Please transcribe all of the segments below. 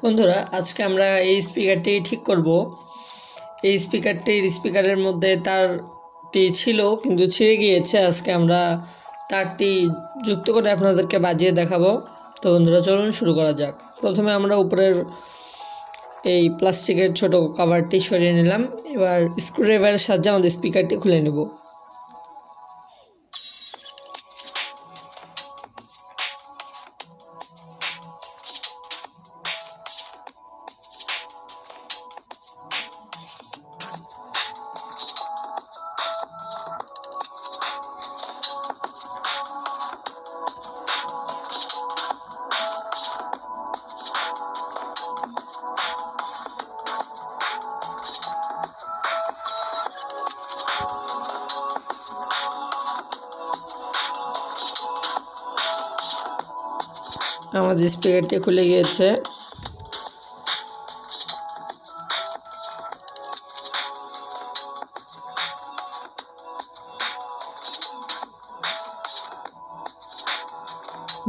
বন্ধুরা আজকে আমরা এই স্পিকারটি ঠিক করব। এই স্পিকারের মধ্যে তারটি ছিল কিন্তু ছিঁড়ে গিয়েছে। আজকে আমরা তারটি যুক্ত করে আপনাদেরকে বাজিয়ে দেখাবো। তো বন্ধুরা চলুন শুরু করা যাক। প্রথমে আমরা উপরের এই প্লাস্টিকের ছোট কভারটি সরিয়ে নিলাম। এবার স্ক্রুড্রাইভারের সাহায্যে আমাদের স্পিকারটি খুলে নেব। আমাদের স্পিকারটি খুলে গিয়েছে।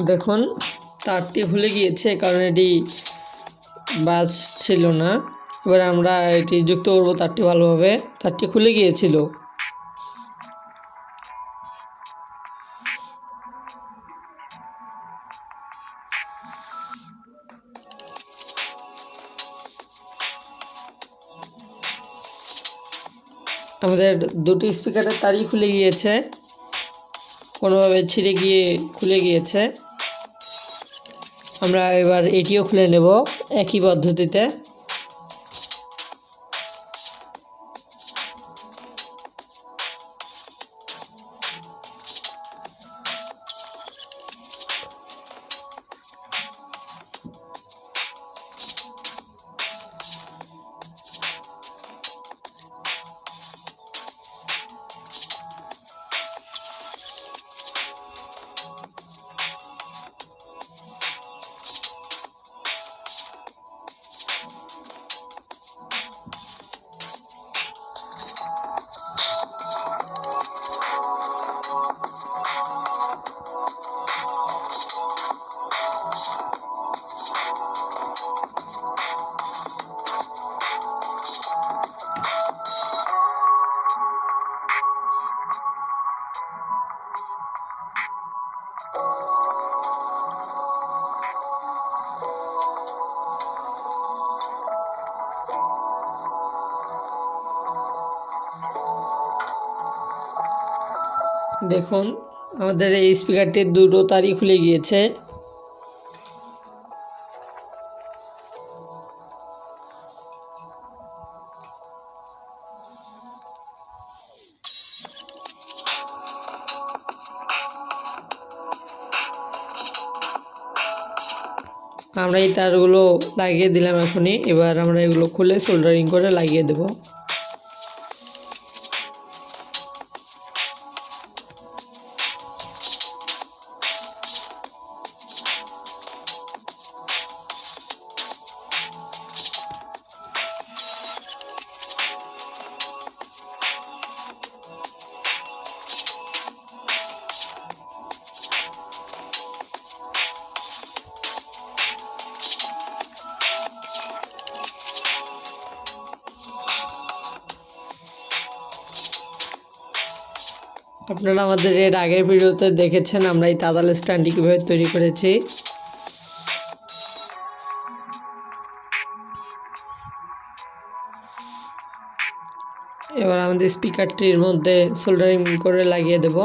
দেখুন তারটি খুলে গিয়েছে, কারণ এটি বাজছিল না। এবার আমরা এটি যুক্ত করব তারটি ভালোভাবে। তারটি খুলে গিয়েছিল। আমাদের দুটি স্পিকারের তারই খুলে গিয়েছে, কোনোভাবে ছিঁড়ে গিয়ে খুলে গিয়েছে। আমরা এবার এটিও খুলে নেব একই পদ্ধতিতে। দেখুন আমাদের এই স্পিকারটির দুটো তারই খুলে গিয়েছে। আমরা এই তারগুলো লাগিয়ে দিলাম এখনই। এবার আমরা এগুলো খুলে সোল্ডারিং করে লাগিয়ে দেব। আপনারা আমাদের এর আগের ভিডিওতে দেখেছেন আমরা এই তাতাল স্ট্যান্ডটি কীভাবে তৈরি করেছি। এবার আমাদের স্পিকারটির মধ্যে সোল্ডারিং করে লাগিয়ে দেব।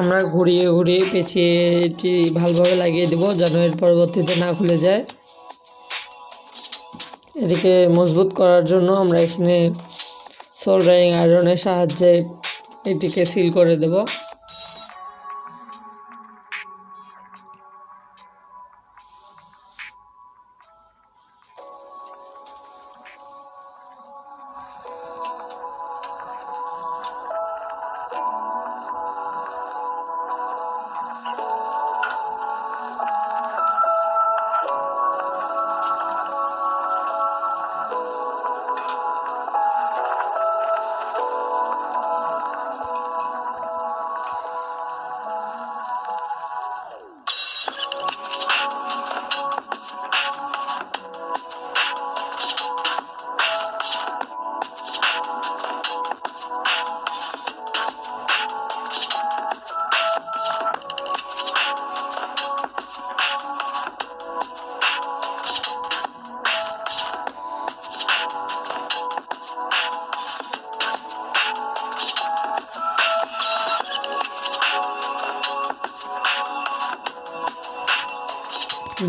আমরা ঘুরিয়ে ঘুরিয়ে পেঁচিয়ে এটি ভালোভাবে লাগিয়ে দেব যেন এর পরবর্তীতে না খুলে যায়। এটিকে মজবুত করার জন্য আমরা এখানে সোল্ডারিং আয়রনের সাহায্যে এটিকে সিল করে দেব।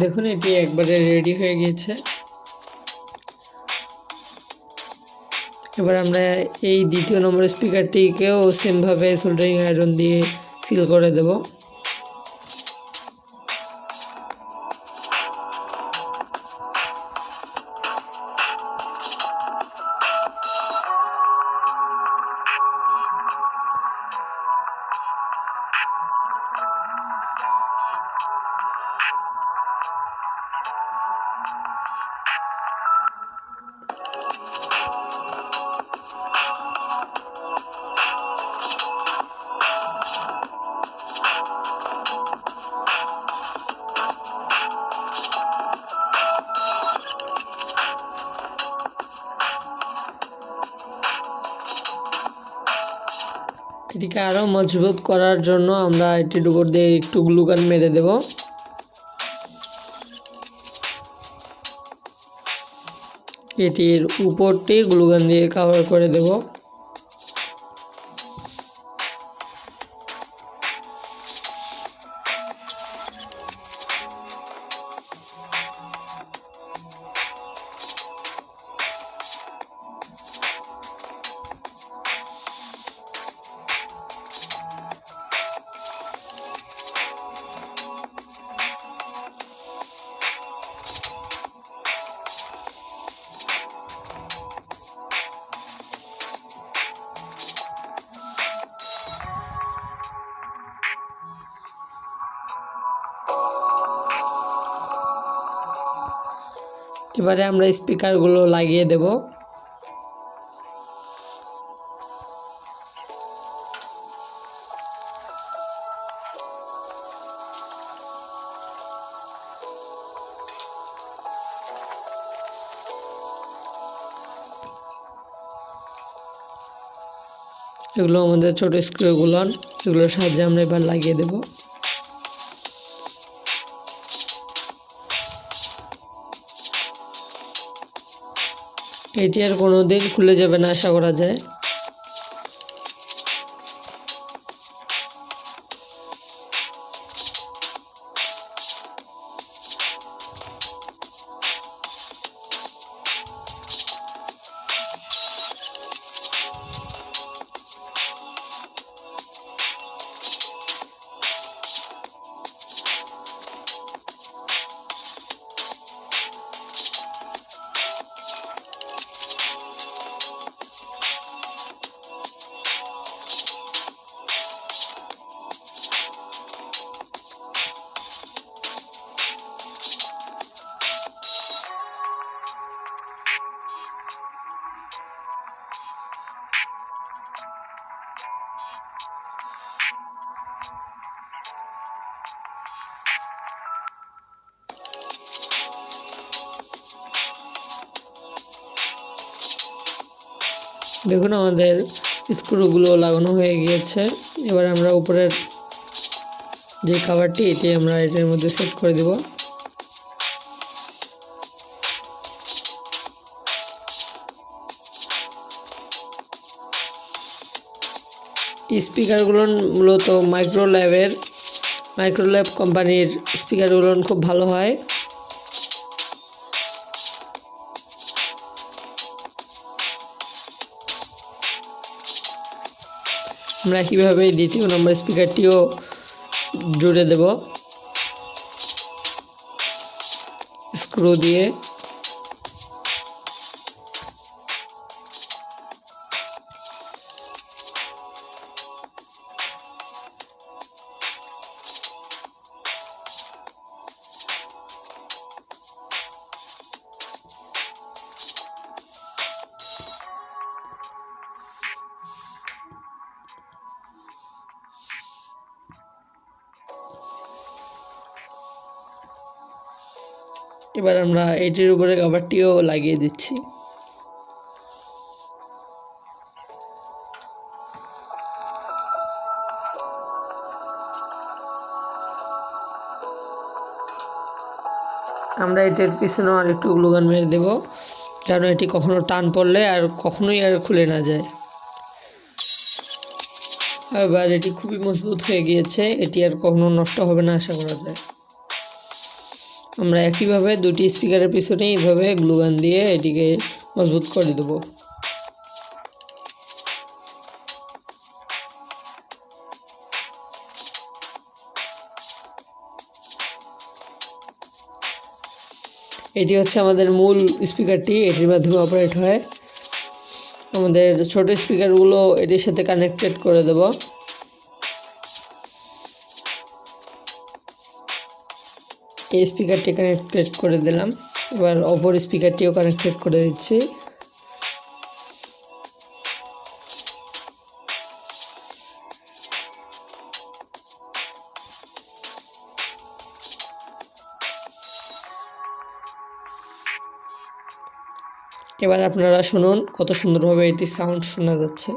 দেখুন এটি একবারে রেডি হয়ে গিয়েছে। এবার আমরা এই দ্বিতীয় নম্বর স্পিকারটিকেও সেমভাবে সোল্ডারিং আয়রন দিয়ে সিল করে দেব। এটিকে আরও মজবুত করার জন্য আমরা এটির উপর দিয়ে একটু গ্লু গান মেরে দেব। এটির উপরটি গ্লু গান দিয়ে কভার করে দেব। এবারে আমরা স্পিকারগুলো লাগিয়ে দেব। এগুলো আমাদের ছোট স্ক্রুগুলো, এগুলোর সাহায্যে আমরা এবার লাগিয়ে দেব। এটি আর কোনোদিন খুলে যাবে না আশা করা যায়। দেখুন আমাদের স্ক্রুগুলো লাগানো হয়ে গিয়েছে। এবার আমরা উপরের যে কভারটি এটি আমরা এটার মধ্যে সেট করে দেব। স্পিকারগুলো মূলত মাইক্রোল্যাব কোম্পানির স্পিকারগুলো খুব ভালো হয়। আমরা কীভাবে দ্বিতীয় নম্বর স্পিকারটিও জুড়ে দেব স্ক্রু দিয়ে। এবার আমরা এটির উপরে কভারটিও লাগিয়ে দিচ্ছি। আমরা এটির পিছনে আর একটু গ্লুগান মেরে দেব, যেন এটি কখনো টান পড়লে আর কখনোই আর খুলে না যায়। এবার এটি খুবই মজবুত হয়ে গিয়েছে, এটি আর কখনো নষ্ট হবে না আশা করা যায়। আমরা একইভাবে দুটি স্পিকারের পিছনে এইভাবে গ্লুগান দিয়ে এটিকে মজবুত করে দেব। এটি হচ্ছে আমাদের মূল স্পিকারটি, এটির মাধ্যমে অপারেট হয়। আমাদের ছোট স্পিকারগুলো এটির সাথে কানেক্টেড করে দেব। এই স্পিকারটি কানেক্টেড করে দিলাম, এবার অপর স্পিকারটিও কানেক্টেড করে দিচ্ছি। এবার আপনারা শুনুন কত সুন্দরভাবে এটি সাউন্ড শোনা যাচ্ছে।